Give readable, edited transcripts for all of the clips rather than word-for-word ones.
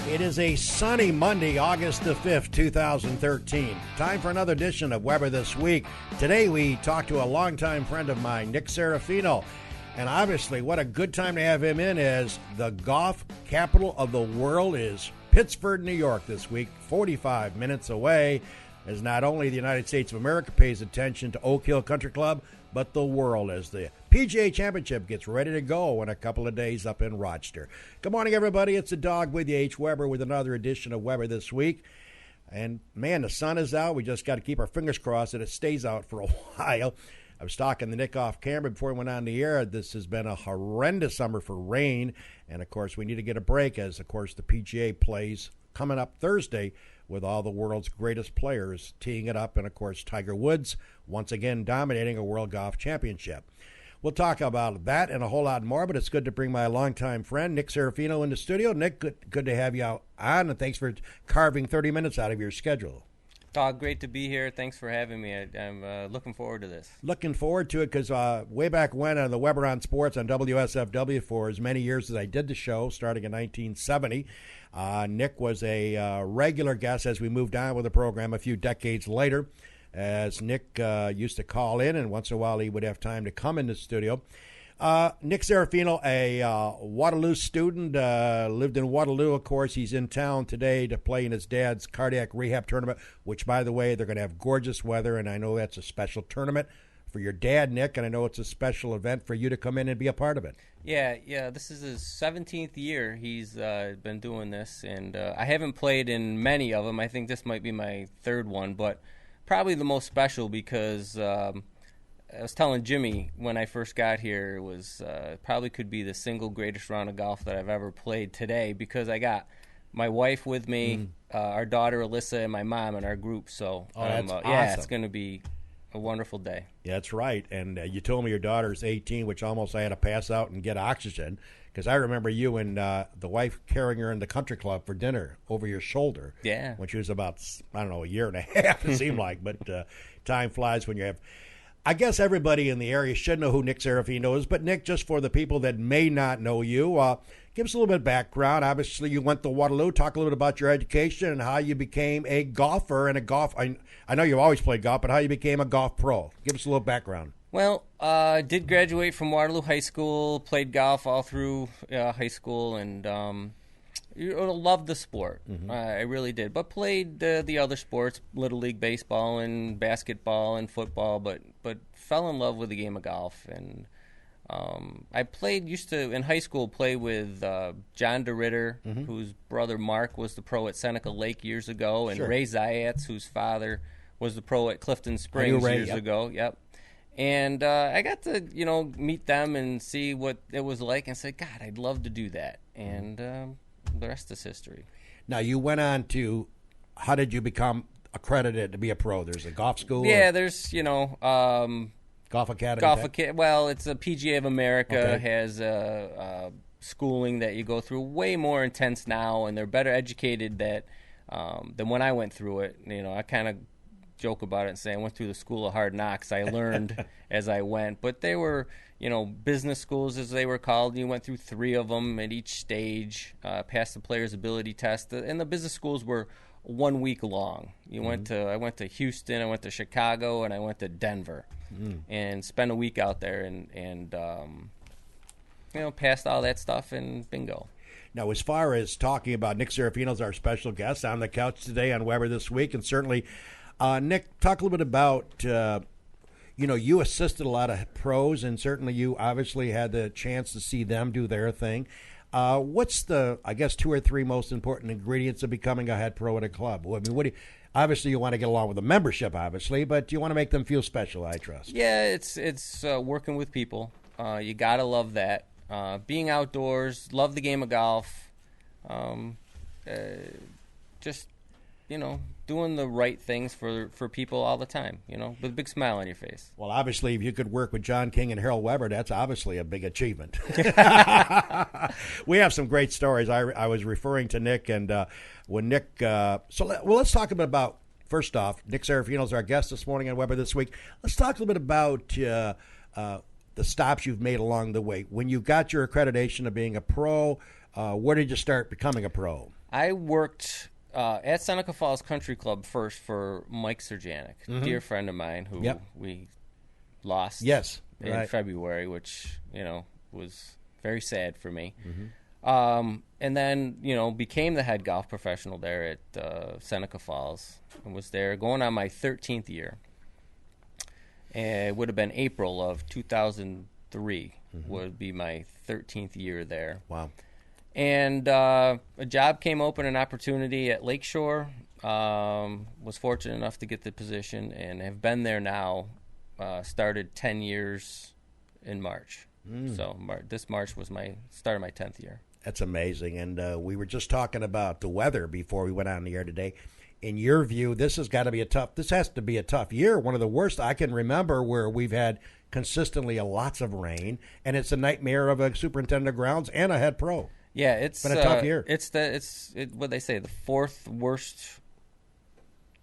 It is a sunny Monday, August the 5th, 2013. Time for another edition of Weber This Week. Today we talk to a longtime friend of mine, Nick Serafino. And obviously, what a good time to have him in, as the golf capital of the world is Pittsburgh, New York this week, 45 minutes away, as not only the United States of America pays attention to Oak Hill Country Club, but the world, as the PGA Championship gets ready to go in a couple of days up in Rochester. Good morning, everybody. It's the dog with you, H. Weber, with another edition of Weber This Week. And, man, the sun is out. We just got to keep our fingers crossed that it stays out for a while. I was talking to Nick off camera before we went on the air. This has been a horrendous summer for rain. And, of course, we need to get a break as, of course, the PGA plays coming up Thursday with all the world's greatest players teeing it up. And, of course, Tiger Woods once again dominating a World Golf Championship. We'll talk about that and a whole lot more, but it's good to bring my longtime friend, Nick Serafino, in the studio. Nick, good to have you out on, and thanks for carving 30 minutes out of your schedule. Todd, great to be here. Thanks for having me. I'm looking forward to this. Looking forward to it because way back when on the Weber on Sports on WSFW for as many years as I did the show, starting in 1970, Nick was a regular guest as we moved on with the program a few decades later, as Nick used to call in, and once in a while he would have time to come in the studio. Nick Serafino, a Waterloo student, lived in Waterloo, of course. He's in town today to play in his dad's cardiac rehab tournament, which, by the way, they're going to have gorgeous weather, and I know that's a special tournament for your dad, Nick, and I know it's a special event for you to come in and be a part of it. Yeah, this is his 17th year he's been doing this, and I haven't played in many of them. I think this might be my third one, but probably the most special because I was telling Jimmy when I first got here, it was probably could be the single greatest round of golf that I've ever played today, because I got my wife with me, our daughter Alyssa, and my mom in our group. So that's awesome. Yeah, it's going to be a wonderful day. Yeah, that's right. And you told me your daughter's 18, which almost I had to pass out and get oxygen, because I remember you and the wife carrying her in the country club for dinner over your shoulder. Yeah. When she was about, I don't know, a year and a half, it seemed like. But time flies when you have. I guess everybody in the area should know who Nick Serafino is, but Nick, just for the people that may not know you, give us a little bit of background. Obviously, you went to Waterloo. Talk a little bit about your education and how you became a golfer and a golf. I know you've always played golf, but how you became a golf pro. Give us a little background. Well, I did graduate from Waterloo High School, played golf all through high school, and loved the sport. I really did. But played the other sports, Little League baseball and basketball and football, but fell in love with the game of golf. And I used to, in high school, play with John DeRitter, whose brother Mark was the pro at Seneca Lake years ago, and Sure. Ray Zayats, whose father was the pro at Clifton Springs years ago. Yep. And I got to, meet them and see what it was like, and said, God, I'd love to do that. And the rest is history. Now, you went on to, how did you become accredited to be a pro? There's a golf school? Yeah, there's, Golf Academy? Well, it's a PGA of America, Okay. has schooling that you go through, way more intense now, and they're better educated than when I went through it. I kind of joke about it and say I went through the school of hard knocks. I learned as I went, but they were, business schools as they were called. You went through 3 of them at each stage, passed the player's ability test, and the business schools were 1 week long. I went to Houston, I went to Chicago, and I went to Denver, and spent a week out there, and passed all that stuff, and bingo. Now, as far as talking about Nick Serafino as our special guest on the couch today on Weber This Week, and certainly, Nick, talk a little bit about, you assisted a lot of pros, and certainly you obviously had the chance to see them do their thing. What's the, 2 or 3 most important ingredients of becoming a head pro at a club? I mean, obviously you want to get along with the membership, obviously, but you want to make them feel special, I trust. Yeah, it's working with people. You got to love that. Being outdoors, love the game of golf. Just, doing the right things for people all the time, with a big smile on your face. Well, obviously, if you could work with John King and Harold Weber, that's obviously a big achievement. We have some great stories. I was referring to Nick, and when Nick let's talk a bit about, first off, Nick Serafino is our guest this morning on Weber This Week. Let's talk a little bit about the stops you've made along the way. When you got your accreditation of being a pro, where did you start becoming a pro? I worked at Seneca Falls Country Club first for Mike Serafino, dear friend of mine who we lost in February, which, was very sad for me. And then, became the head golf professional there at Seneca Falls and was there going on my 13th year. And it would have been April of 2003 would be my 13th year there. Wow. And a job came open, an opportunity at Lakeshore. Was fortunate enough to get the position and have been there now. Started 10 years in March. So this March was my start of my 10th year. That's amazing. And we were just talking about the weather before we went on the air today. In your view, this has to be a tough year. One of the worst I can remember, where we've had consistently lots of rain, and it's a nightmare of a superintendent of grounds and a head pro. Yeah, it's been a tough year. It's what they say, the fourth worst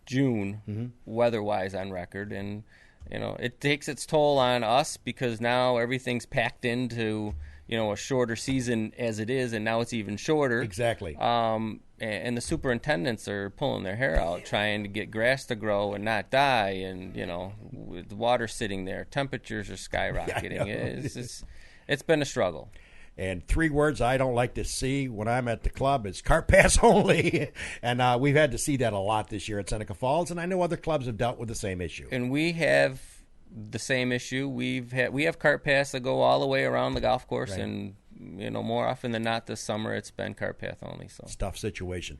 June weather-wise on record, and it takes its toll on us because now everything's packed into a shorter season as it is, and now it's even shorter. Exactly. And the superintendents are pulling their hair out trying to get grass to grow and not die, and with the water sitting there, temperatures are skyrocketing. It's been a struggle. And 3 words I don't like to see when I'm at the club is cart pass only. And we've had to see that a lot this year at Seneca Falls, and I know other clubs have dealt with the same issue. And we have the same issue. We have cart pass that go all the way around the golf course, right. And more often than not this summer it's been cart path only. So it's a tough situation.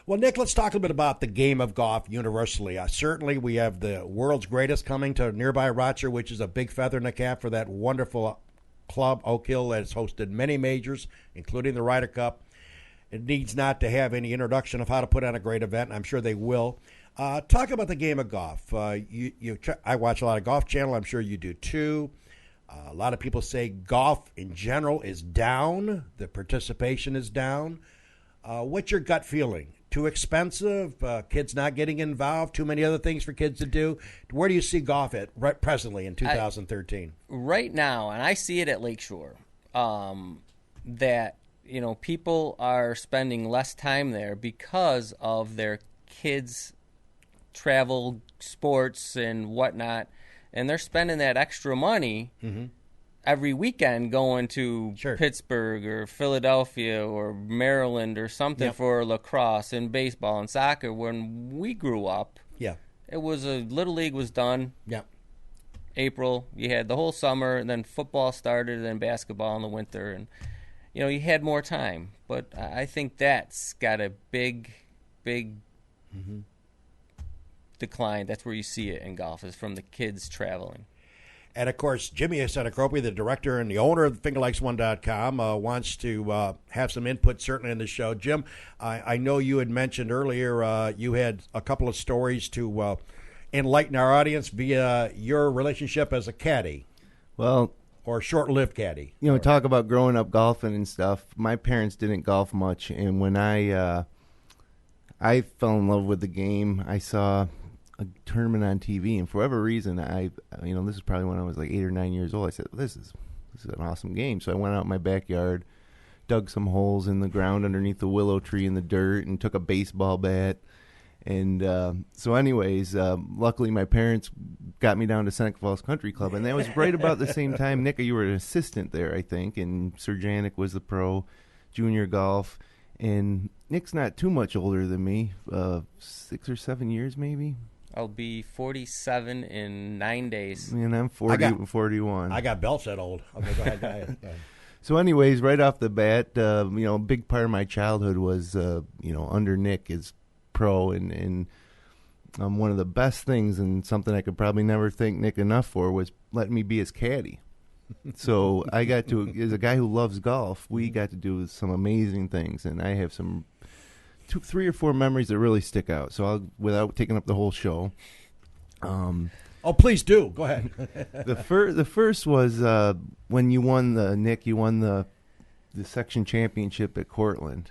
Well, Nick, let's talk a bit about the game of golf universally. Certainly we have the world's greatest coming to nearby Rochester, which is a big feather in the cap for that wonderful club, Oak Hill, that has hosted many majors, including the Ryder Cup. It needs not to have any introduction of how to put on a great event. I'm sure they will. Talk about the game of golf. I watch a lot of Golf Channel. I'm sure you do too. A lot of people say golf in general is down. The participation is down. What's your gut feeling? Too expensive? Kids not getting involved? Too many other things for kids to do? Where do you see golf at presently in 2013? Right now, and I see it at Lakeshore, that people are spending less time there because of their kids' travel, sports, and whatnot. And they're spending that extra money every weekend going to Pittsburgh or Philadelphia or Maryland or something for lacrosse and baseball and soccer. When we grew up, it was Little League was done. April, you had the whole summer, and then football started, and then basketball in the winter, and you had more time. But I think that's got a big decline. That's where you see it in golf, is from the kids traveling. And, of course, Jimmy Senecropi, the director and the owner of FingerLikes1.com, wants to have some input certainly in the show. Jim, I know you had mentioned earlier you had a couple of stories to enlighten our audience via your relationship as a caddy. Well, or short-lived caddy. Talk about growing up golfing and stuff. My parents didn't golf much, and when I fell in love with the game, I saw a tournament on TV, and for whatever reason, this is probably when I was like 8 or 9 years old. I said, this is an awesome game. So I went out in my backyard, dug some holes in the ground underneath the willow tree in the dirt, and took a baseball bat. And so anyways, luckily my parents got me down to Seneca Falls Country Club, and that was right about the same time. Nick, you were an assistant there, I think, and Sir Janik was the pro, junior golf. And Nick's not too much older than me, 6 or 7 years maybe. I'll be 47 in 9 days. And I'm 41. I got belts that old. Okay, go ahead. So anyways, right off the bat, a big part of my childhood was, under Nick as pro. And one of the best things, and something I could probably never thank Nick enough for, was letting me be his caddy. So I got to, as a guy who loves golf, we got to do some amazing things, and I have 3 or 4 memories that really stick out. So without taking up the whole show. Please do. Go ahead. The first was when you won the section championship at Cortland.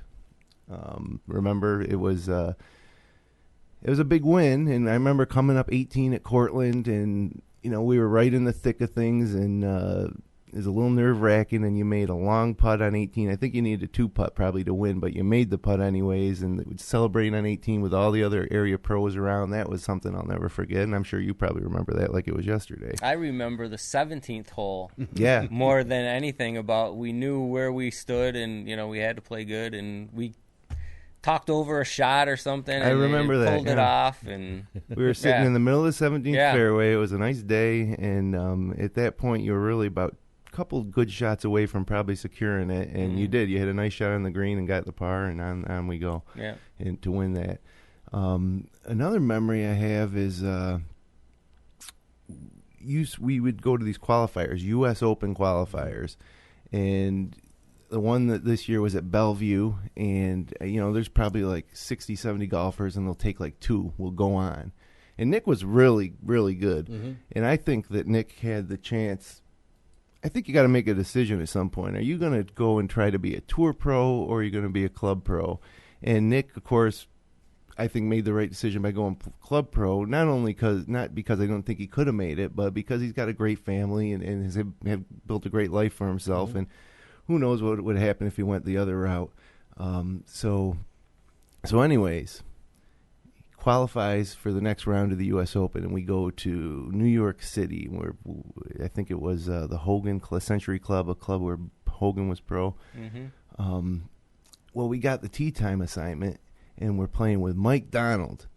Remember, it was a big win, and I remember coming up 18 at Cortland, and we were right in the thick of things, and is a little nerve-wracking, and you made a long putt on 18. I think you needed a 2-putt probably to win, but you made the putt anyways, and celebrating on 18 with all the other area pros around, that was something I'll never forget, and I'm sure you probably remember that like it was yesterday. I remember the 17th hole Yeah. more than anything about we knew where we stood, and, we had to play good, and we talked over a shot or something. I remember that. Pulled it off, and we were sitting in the middle of the 17th Yeah. fairway. It was a nice day, and at that point, you were really about a couple good shots away from probably securing it, and you did. You hit a nice shot on the green and got the par, and on we go. Yeah. And to win that. Another memory I have is we would go to these qualifiers, U.S. Open qualifiers, and the one that this year was at Bellevue, and, there's probably like 60, 70 golfers, and they'll take like 2 will go on. And Nick was really, really good. Mm-hmm. And I think that Nick had the chance. I think you got to make a decision at some point. Are you going to go and try to be a tour pro, or are you going to be a club pro? And Nick, of course, I think made the right decision by going club pro, not because I don't think he could have made it, but because he's got a great family and has built a great life for himself. Mm-hmm. And who knows what would happen if he went the other route. So anyways, qualifies for the next round of the U.S. Open, and we go to New York City, where I think it was the Hogan Century Club, a club where Hogan was pro. Mm-hmm. Well, we got the tee time assignment, and we're playing with Mike Donald.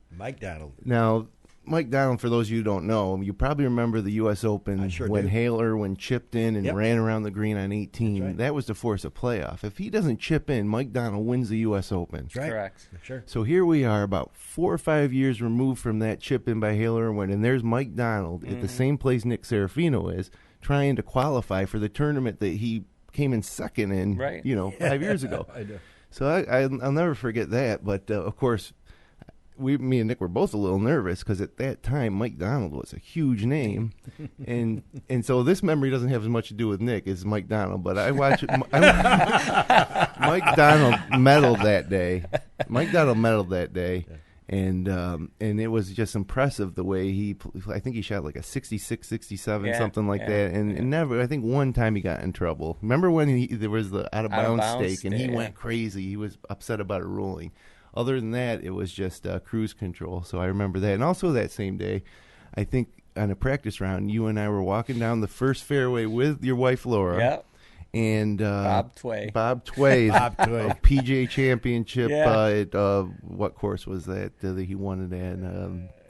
Now, Mike Donald, for those of you who don't know, you probably remember the U.S. Open when Hale Irwin chipped in and ran around the green on 18. Right. That was to force a playoff. If he doesn't chip in, Mike Donald wins the U.S. Open. That's right. Correct. Sure. So here we are about 4 or 5 years removed from that chip in by Hale Irwin, and there's Mike Donald at the same place Nick Serafino is, trying to qualify for the tournament that he came in second in, 5 years ago. I do. So I'll never forget that. But, of course, me and Nick were both a little nervous because at that time Mike Donald was a huge name, and so this memory doesn't have as much to do with Nick as Mike Donald. But I watched Mike Donald medaled that day. And it was just impressive the way I think he shot like a 66, 67, something like that. And never, I think one time he got in trouble. Remember when there was the out of bounds stake and he went crazy. He was upset about a ruling. Other than that, it was just cruise control. So I remember that. And also that same day, I think on a practice round, you and I were walking down the first fairway with your wife, Laura. Yep. And Bob Tway. PGA Championship. At, what course was that he won it at?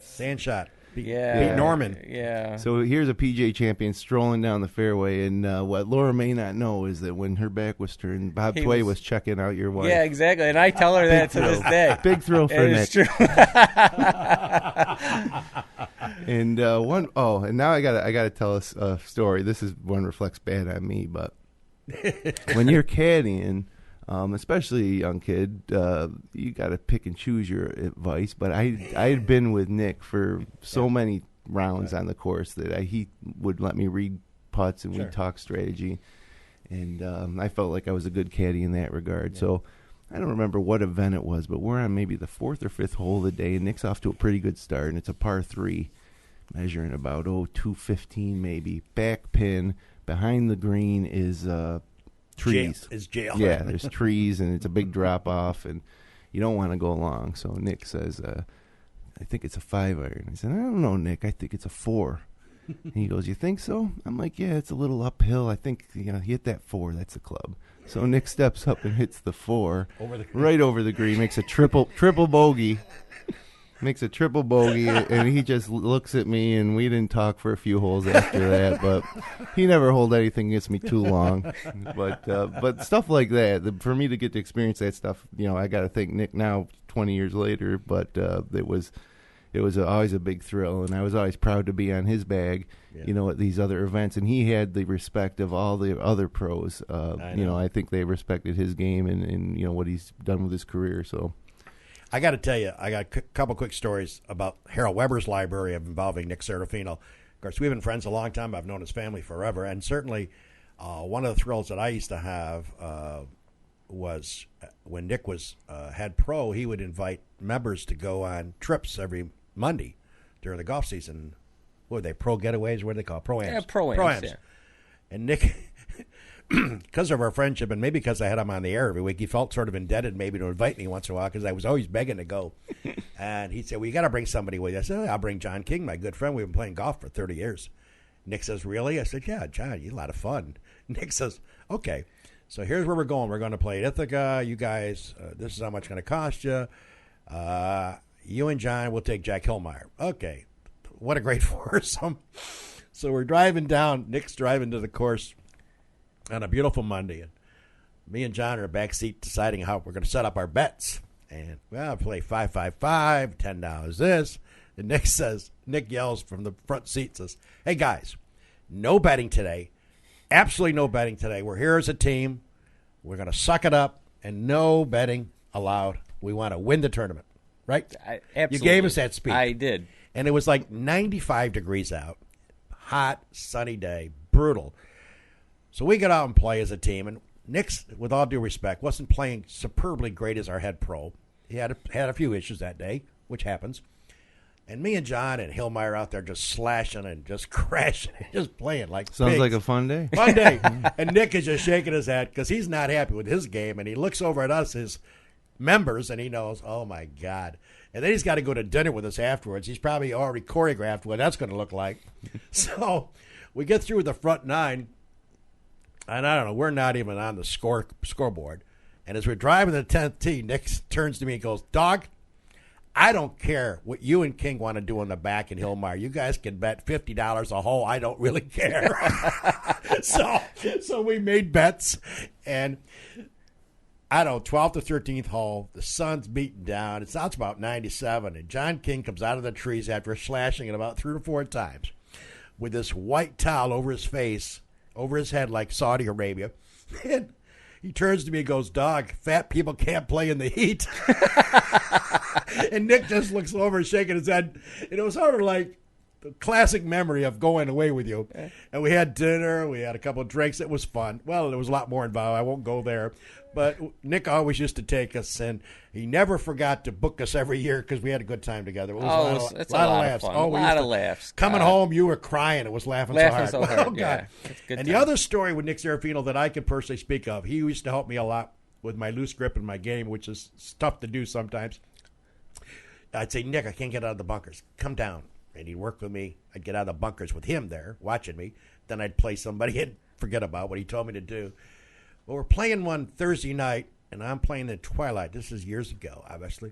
Sandshot. Pete Yeah. Norman. Yeah. So here's a PGA champion strolling down the fairway, and what Laura may not know is that when her back was turned, Bob Tway was checking out your wife. Yeah, exactly. And I tell her that to this day. Big thrill for Nick. It's true. And and now I gotta tell us a story. This is one reflects bad on me, but when you're caddying, especially a young kid, you got to pick and choose your advice. But I had been with Nick for so many rounds on the course that he would let me read putts and we'd talk strategy. And I felt like I was a good caddy in that regard. Yeah. So I don't remember what event it was, but we're on maybe the 4th or 5th hole of the day, and Nick's off to a pretty good start, and it's a par 3, measuring about 215 maybe. Back pin, behind the green is trees. Jail. Yeah, there's trees, and it's a big drop-off, and you don't want to go along. So Nick says, I think it's a 5-iron. I said, I don't know, Nick. I think it's a 4. And he goes, you think so? I'm like, yeah, it's a little uphill. I think, hit that 4. That's a club. So Nick steps up and hits the 4 right over the green, makes a triple bogey. Makes a triple bogey, and he just looks at me, and we didn't talk for a few holes after that. But he never hold anything against me too long. But stuff like that, for me to get to experience that stuff, I got to thank Nick now, 20 years later. But it was always a big thrill, and I was always proud to be on his bag, at these other events. And he had the respect of all the other pros. I think they respected his game and what he's done with his career. So. I got to tell you, I got a couple quick stories about Harold Weber's library involving Nick Serafino. Of course, we've been friends a long time. I've known his family forever. And certainly one of the thrills that I used to have was when Nick was had pro, he would invite members to go on trips every Monday during the golf season. What were they, pro getaways? What do they call it? Pro-ams. Yeah, pro-ams. Yeah. And Nick because of our friendship, and maybe because I had him on the air every week, he felt sort of indebted maybe to invite me once in a while because I was always begging to go. And he said, well, you got to bring somebody with you. I said, I'll bring John King, my good friend. We've been playing golf for 30 years. Nick says, really? I said, yeah, John, you're a lot of fun. Nick says, okay. So here's where we're going. We're going to play at Ithaca. You guys, this is how much it's going to cost you. You and John will take Jack Hillmeyer. Okay. What a great foursome. So we're driving down. Nick's driving to the course on a beautiful Monday. And me and John are in the back seat deciding how we're going to set up our bets. And, well, play 5-5-5, $10 this. And Nick yells from the front seat, says, hey, guys, no betting today. Absolutely no betting today. We're here as a team. We're going to suck it up, and no betting allowed. We want to win the tournament, right? Absolutely. You gave us that speech. I did. And it was like 95 degrees out, hot, sunny day, brutal. So we got out and play as a team, and Nick's, with all due respect, wasn't playing superbly great as our head pro. He had a few issues that day, which happens. And me and John and Hillmeyer out there just slashing and just crashing and just playing like Sounds pigs. like a fun day. Fun day. And Nick is just shaking his head because he's not happy with his game. And he looks over at us, his members, and he knows, oh, my God. And then he's got to go to dinner with us afterwards. He's probably already choreographed what that's going to look like. So we get through the front nine, and I don't know, we're not even on the scoreboard. And as we're driving the 10th tee, Nick turns to me and goes, Dog, I don't care what you and King want to do on the back in Hillmeyer. You guys can bet $50 a hole. I don't really care. So we made bets, and I don't know, 12th to 13th hole, the sun's beating down. It's about 97, and John King comes out of the trees after slashing it about 3 or 4 times with this white towel over his face, over his head like Saudi Arabia. And he turns to me and goes, Dog, fat people can't play in the heat. And Nick just looks over and shaking his head. And it was sort of like the classic memory of going away with you. And we had dinner. We had a couple of drinks. It was fun. Well, there was a lot more involved. I won't go there. But Nick always used to take us, and he never forgot to book us every year because we had a good time together. It was a lot of fun. A lot of laughs. Coming home, you were crying. It was laughing so hard. Oh, God. Yeah. It's good and time. the other story with Nick Serafino that I can personally speak of, he used to help me a lot with my loose grip in my game, which is tough to do sometimes. I'd say, Nick, I can't get out of the bunkers. Come down. And he'd work with me. I'd get out of the bunkers with him there, watching me. Then I'd play somebody and forget about what he told me to do. Well, we're playing one Thursday night, and I'm playing in Twilight. This is years ago, obviously.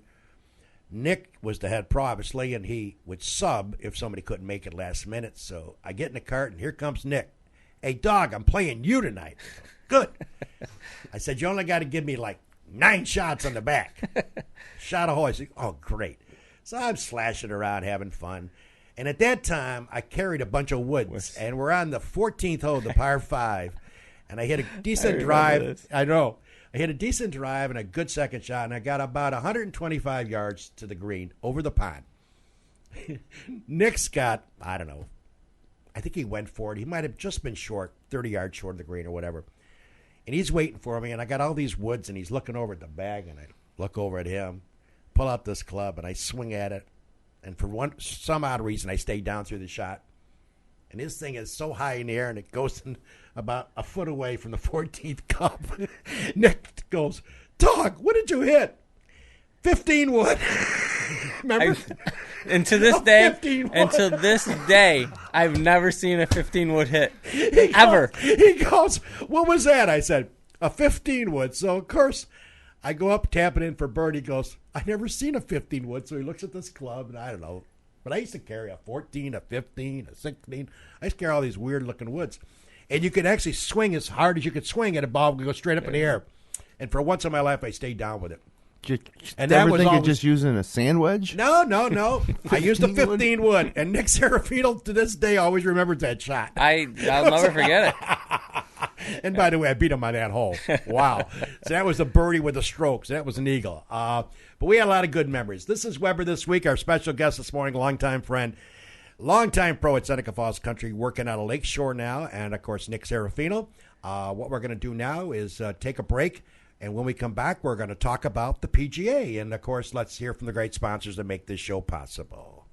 Nick was the head pro, obviously, and he would sub if somebody couldn't make it last minute. So I get in the cart, and here comes Nick. Hey, Dog, I'm playing you tonight. Good. I said, you only got to give me like 9 shots on the back. Shot a hole. I said, oh, great. So I'm slashing around, having fun. And at that time, I carried a bunch of woods, and we're on the 14th hole, the par 5. And I hit a decent drive. I know. I hit a decent drive and a good second shot, and I got about 125 yards to the green over the pond. Nick's got, I don't know, I think he went for it. He might have just been short, 30 yards short of the green or whatever. And he's waiting for me, and I got all these woods, and he's looking over at the bag, and I look over at him, pull out this club, and I swing at it. And for some odd reason, I stay down through the shot. And this thing is so high in the air, and it goes in about a foot away from the 14th cup. Nick goes, Dog, what did you hit? 15 wood. Remember? And to this day, I've never seen a 15 wood hit. Ever. He goes, what was that? I said, a 15 wood. So, of course, I go up, tap it in for birdie. He goes, I never seen a 15 wood. So he looks at this club, and I don't know. But I used to carry a 14, a 15, a 16. I used to carry all these weird-looking woods. And you could actually swing as hard as you could swing, and a ball would go straight up in the air. And for once in my life, I stayed down with it. And that was you're just using a sand wedge? No. I used a 15 wood. And Nick Serafino, to this day, always remembers that shot. I'll never forget it. And by the way, I beat him on that hole. Wow. So that was a birdie with the strokes. That was an eagle. But we had a lot of good memories. This is Weber this week. Our special guest this morning, longtime friend, longtime pro at Seneca Falls Country, working out of Lakeshore now, and, of course, Nick Serafino. What we're going to do now is take a break, and when we come back, we're going to talk about the PGA. And, of course, let's hear from the great sponsors that make this show possible.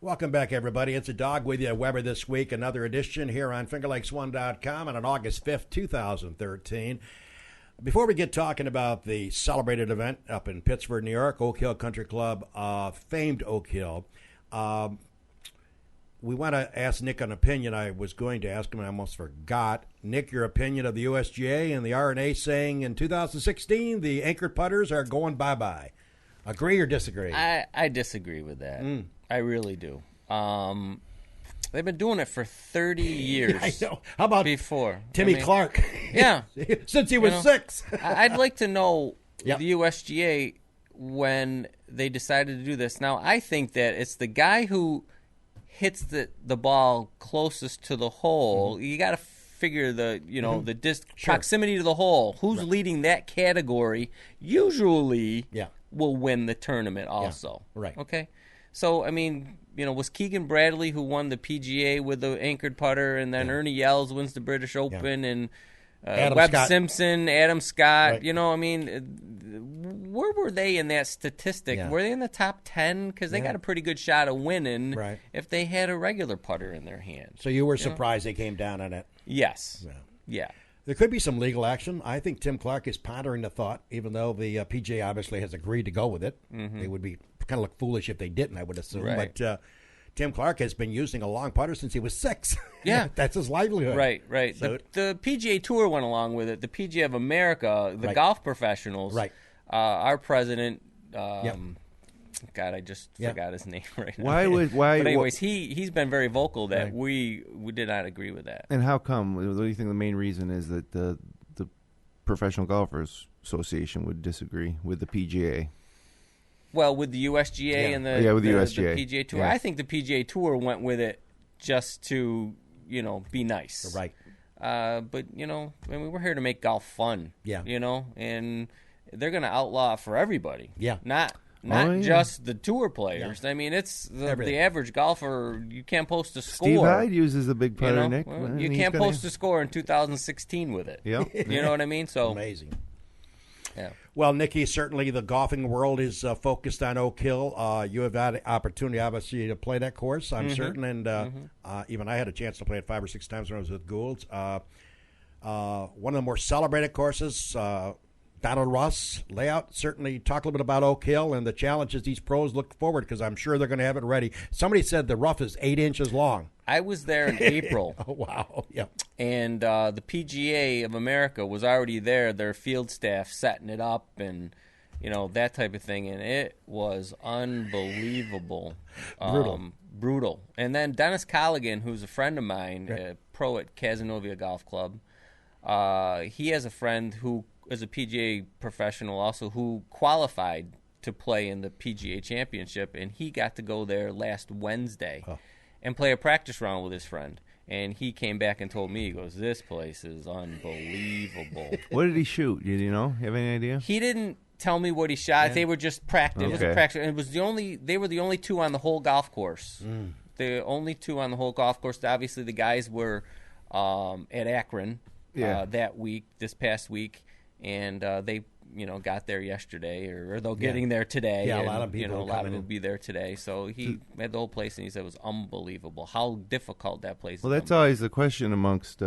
Welcome back, everybody. It's a dog with you, Weber, this week. Another edition here on FingerLakes1.com on August 5th, 2013. Before we get talking about the celebrated event up in Pittsford, New York, Oak Hill Country Club, famed Oak Hill, we want to ask Nick an opinion. I was going to ask him, and I almost forgot. Nick, your opinion of the USGA and the R&A saying in 2016 the anchored putters are going bye-bye. Agree or disagree? I disagree with that. I really do. They've been doing it for 30 years. I know. How about before Timmy Clark? Yeah. Since he was 6. I'd like to know Yep. the USGA when they decided to do this. Now, I think that it's the guy who hits the ball closest to the hole. You got to figure the proximity to the hole. Who's leading that category usually will win the tournament also. Yeah. Right. Okay. So, I mean, was Keegan Bradley who won the PGA with the anchored putter, and then Ernie Els wins the British Open, and Webb Scott. Simpson, Adam Scott. Right. I mean, where were they in that statistic? Yeah. Were they in the top 10? Because they got a pretty good shot of winning if they had a regular putter in their hand. So you were surprised they came down on it? Yes. Yeah. There could be some legal action. I think Tim Clark is pondering the thought, even though the PGA obviously has agreed to go with it. They would be kind of look foolish if they didn't, I would assume. Right. But Tim Clark has been using a long putter since he was 6. Yeah. That's his livelihood. Right. So, the PGA Tour went along with it. The PGA of America, the golf professionals, our president, God, I just forgot his name right now. But anyways, he's been very vocal that we did not agree with that. And how come? What do you think the main reason is that the Professional Golfers Association would disagree with the PGA? Well, with the USGA and the USGA. the PGA Tour, Yeah. I think the PGA Tour went with it just to be nice. Right. But I mean, we're here to make golf fun. Yeah. And they're going to outlaw it for everybody. Yeah. Not just the tour players. Yeah. I mean, it's the average golfer. You can't post a score. Steve Hyde uses a big putter, Nick. Well, you can't post a score in 2016 with it. Yeah. You know what I mean? So amazing. Yeah. Well, Nikki, certainly the golfing world is focused on Oak Hill. You have had the opportunity, obviously, to play that course, I'm certain, and even I had a chance to play it 5 or 6 times when I was with Gould's. One of the more celebrated courses, Donald Ross layout. Certainly talk a little bit about Oak Hill and the challenges these pros look forward, because I'm sure they're going to have it ready. Somebody said the rough is 8 inches long. I was there in April. Oh, wow. Yep. And the PGA of America was already there, their field staff setting it up and, that type of thing. And it was unbelievable. Brutal. And then Dennis Colligan, who's a friend of mine, a pro at Cazenovia Golf Club, he has a friend who is a PGA professional also who qualified to play in the PGA Championship, and he got to go there last Wednesday and play a practice round with his friend. And he came back and told me, he goes, this place is unbelievable. What did he shoot? Did you know? Have any idea? He didn't tell me what he shot. They were just practice. Okay. It was a practice. And they were the only 2 on the whole golf course. The only 2 on the whole golf course. Obviously, the guys were at Akron this past week. And they, got there yesterday, or they're getting there today. Yeah, and, a lot of people. A lot of them will be there today. So he had the whole place, and he said it was unbelievable how difficult that place is. Well, that's always the question amongst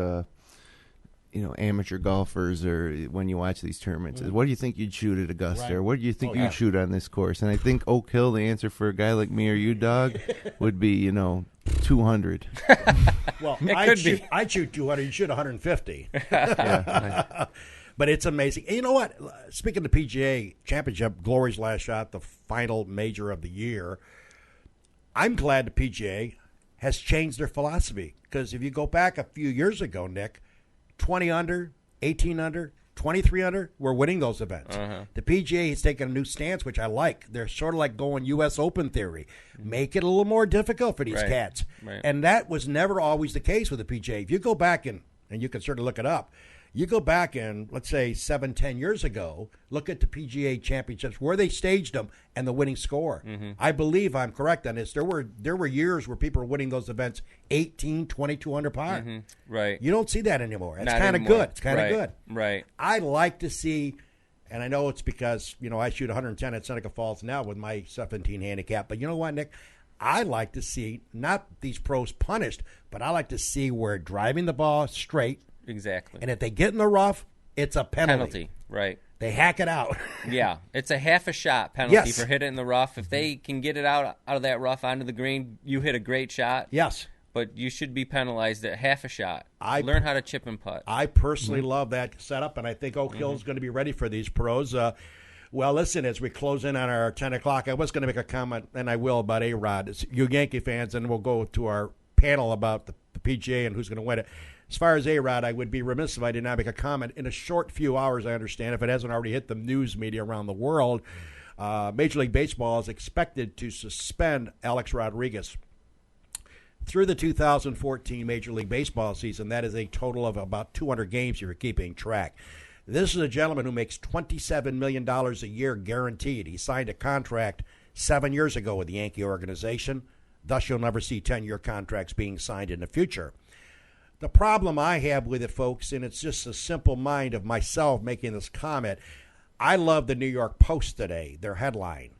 amateur golfers, or when you watch these tournaments, is what do you think you'd shoot at Augusta, or what do you think you'd shoot on this course? And I think Oak Hill, the answer for a guy like me or you, dog, would be 200. Well, I'd shoot 200. You shoot 150. Yeah. But it's amazing. And you know what? Speaking of the PGA Championship, Glory's last shot, the final major of the year, I'm glad the PGA has changed their philosophy. Because if you go back a few years ago, Nick, 20 under, 18 under, 23 under, we're winning those events. The PGA has taken a new stance, which I like. They're sort of like going U.S. Open theory. Make it a little more difficult for these cats. Right. And that was never always the case with the PGA. If you go back and you can certainly look it up, you go back and, let's say, 7-10 years ago, look at the PGA Championships, where they staged them and the winning score. I believe I'm correct on this. There were years where people were winning those events 18, 22 under par. Right. You don't see that anymore. It's Not kind of anymore. good. It's kind of good. Right. I like to see, and I know it's because, I shoot 110 at Seneca Falls now with my 17 handicap, but you know what, Nick? I like to see not these pros punished, but I like to see where driving the ball straight. Exactly. And if they get in the rough, it's a penalty. Right. They hack it out. Yeah, it's a half a shot penalty Yes. for hitting it in the rough. If they can get it out of that rough onto the green, you hit a great shot. Yes. But you should be penalized at half a shot. Learn how to chip and putt. I personally love that setup, and I think Oak Hill is going to be ready for these pros. Well, listen, as we close in on our 10 o'clock, I was going to make a comment, and I will, about A-Rod. It's you Yankee fans, and we'll go to our panel about the PGA and who's going to win it. As far as A-Rod, I would be remiss if I did not make a comment. In a short few hours, I understand, if it hasn't already hit the news media around the world, Major League Baseball is expected to suspend Alex Rodriguez through the 2014 Major League Baseball season. That is a total of about 200 games if you're keeping track. This is a gentleman who makes $27 million a year guaranteed. He signed a contract 7 years ago with the Yankee organization. Thus, you'll never see 10-year contracts being signed in the future. The problem I have with it, folks, and it's just a simple mind of myself making this comment, I love the New York Post today, their headline,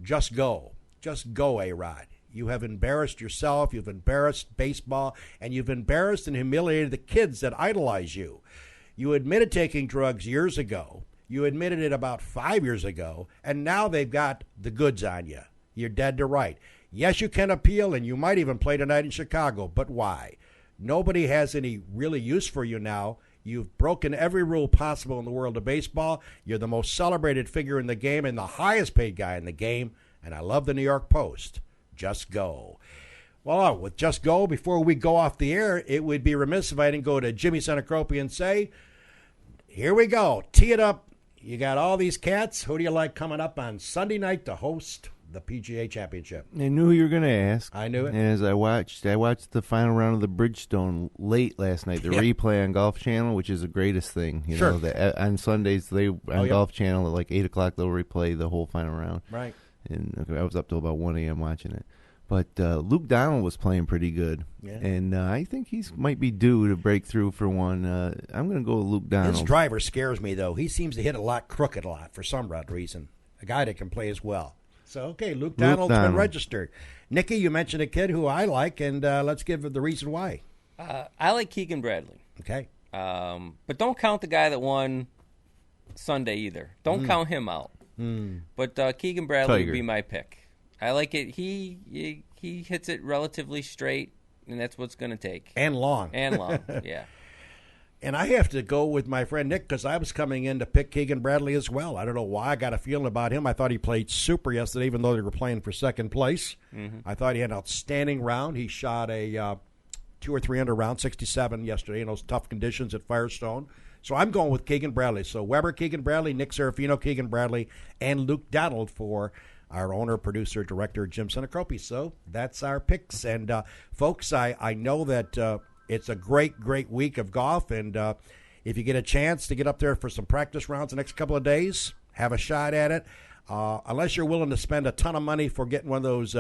Just Go. Just go, A-Rod. You have embarrassed yourself, you've embarrassed baseball, and you've embarrassed and humiliated the kids that idolize you. You admitted taking drugs years ago. You admitted it about 5 years ago, and now they've got the goods on you. You're dead to right. Yes, you can appeal, and you might even play tonight in Chicago, but why? Nobody has any really use for you now. You've broken every rule possible in the world of baseball. You're the most celebrated figure in the game and the highest paid guy in the game, and I love the New York Post. Just go. Well, with Just Go, before we go off the air, it would be remiss if I didn't go to Jimmy Senecropi and say, here we go. Tee it up. You got all these cats. Who do you like coming up on Sunday night to host the PGA Championship? I knew who you were going to ask. I knew it. And as I watched the final round of the Bridgestone late last night, the replay on Golf Channel, which is the greatest thing. You know, on Sundays, Golf Channel at like 8 o'clock, they'll replay the whole final round. Right. And I was up till about 1 a.m. watching it. But Luke Donald was playing pretty good. Yeah. And I think he might be due to break through for one. I'm going to go with Luke Donald. His driver scares me, though. He seems to hit a lot crooked a lot for some odd reason. A guy that can play as well. So, okay, Luke Donald's been registered. Nikki, you mentioned a kid who I like, and let's give the reason why. I like Keegan Bradley. Okay. But don't count the guy that won Sunday either. Don't count him out. But Keegan Bradley would be my pick. I like it. He hits it relatively straight, and that's what's going to take. And long. Yeah. And I have to go with my friend Nick because I was coming in to pick Keegan Bradley as well. I don't know why. I got a feeling about him. I thought he played super yesterday, even though they were playing for second place. I thought he had an outstanding round. He shot a 2 or 3 under round, 67 yesterday in those tough conditions at Firestone. So I'm going with Keegan Bradley. So Weber, Keegan Bradley, Nick Serafino, Keegan Bradley, and Luke Donald for our owner, producer, director, Jim Senecropi. So that's our picks. And, folks, I know that it's a great, great week of golf. And if you get a chance to get up there for some practice rounds the next couple of days, have a shot at it. Unless you're willing to spend a ton of money for getting one of those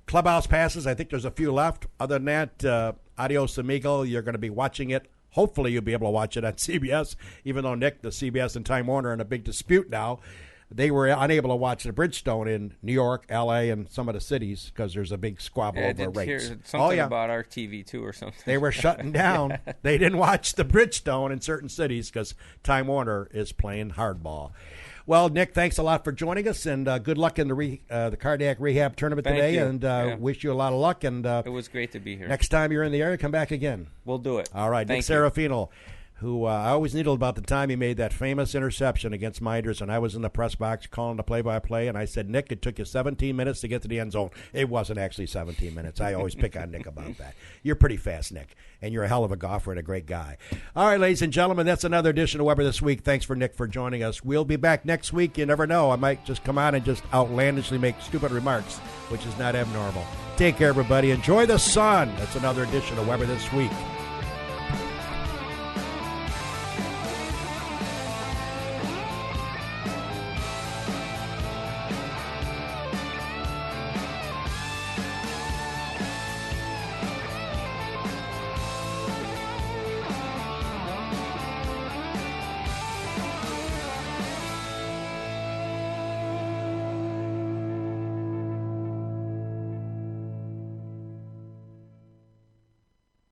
clubhouse passes, I think there's a few left. Other than that, adios amigo. You're going to be watching it. Hopefully you'll be able to watch it on CBS, even though, Nick, the CBS and Time Warner are in a big dispute now. They were unable to watch the Bridgestone in New York, L.A., and some of the cities because there's a big squabble over rates. Something about our TV, too, or something. They were shutting down. They didn't watch the Bridgestone in certain cities because Time Warner is playing hardball. Well, Nick, thanks a lot for joining us, and good luck in the cardiac rehab tournament today. And wish you a lot of luck. And it was great to be here. Next time you're in the area, come back again. We'll do it. All right, Nick Serafino, who I always needled about the time he made that famous interception against Minders, and I was in the press box calling the play-by-play, and I said, Nick, it took you 17 minutes to get to the end zone. It wasn't actually 17 minutes. I always pick on Nick about that. You're pretty fast, Nick, and you're a hell of a golfer and a great guy. All right, ladies and gentlemen, that's another edition of Weber This Week. Thanks for Nick for joining us. We'll be back next week. You never know. I might just come on and just outlandishly make stupid remarks, which is not abnormal. Take care, everybody. Enjoy the sun. That's another edition of Weber This Week.